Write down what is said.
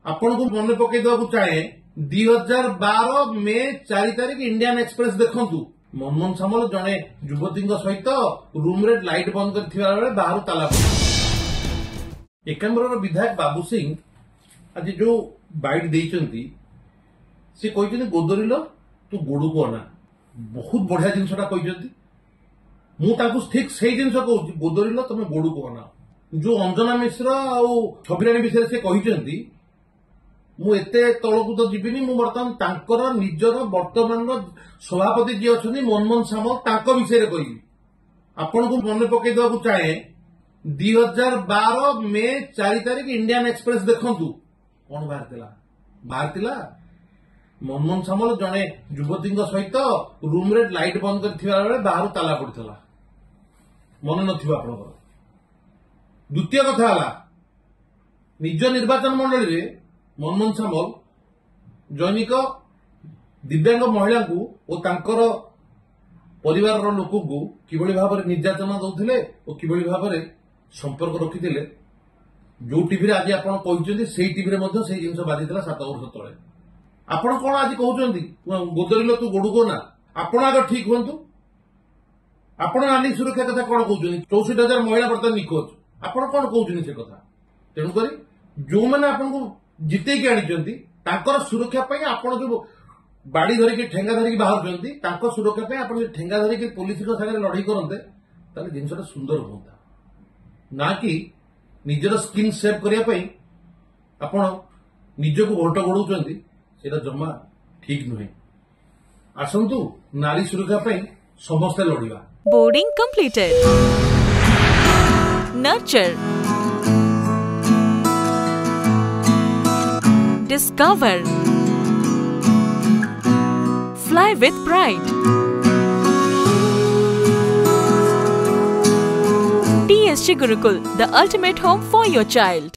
आपण को मन पकई देवा चाहे 2012 मे 4 तारिख इंडियन एक्सप्रेस देखंतु मनमोहन सामल जड़े युवती सहित रूम रे लाइट बंद कर बाहर ताला एकाम्बर विधायक बाबू सिंह आज जो बाइट देइचंती से कहते गोदरिल तू गोड़ को अना बहुत बढ़िया जिनसा कहते मुझे ठीक से जिन कहूँ गोदरिल तुम गोड़ को अना जो अंजना मिश्र आउ छबिराणी विषय से कहते मुझे तलकू तो जीविनी बर्तमान निजर वर्तमान सभापति जी अच्छा मनमोहन सामल विषय कहली आपण को मन पकई देवा चाहे 2012 मे 4 तारिख इंडियन एक्सप्रेस देखंतु कौन बाहर मनमोहन सामल जड़े युवती सहित रूम रे लाइट बंद कर बाहर ताला पड़ा मन न द्वितीय कथा निज निर्वाचन मंडली रे मनमोहन सामल दैनिक दिव्यांग महिला को परिवार लोक को किभली भाव में निर्यातना दौले और किभली भाव में संपर्क रखी जो टीवी आज आप कहते से टीवी से जिन बाधि 7 वर्ष तले आपण कौन आज कहते गोदरिल तू गोड़ को ना आपण आगे ठीक हूँ आपण नानी सुरक्षा कथा कौन कहते 64,000 महिला बर्तमान निखोज आपण कौन कहते से कथा तेणुक जो मैंने आपको जितेकी आनी सुरक्षा आपण जो बाड़ी धरिकी ठेंगा धरिकी बाहर सुरक्षा आप ठेंगा धरिकी पुलिस सागर लड़ाई करते जिनसा सुंदर होता ना कि निजर स्किन सेव करने आपण निजक भोट गोड़ाउं सेटा जमा ठीक नुहे आसतु नारी सुरक्षा समस्ते लड़िबा boarding completed nurture discover Fly with pride. TSG Gurukul, the ultimate home for your child.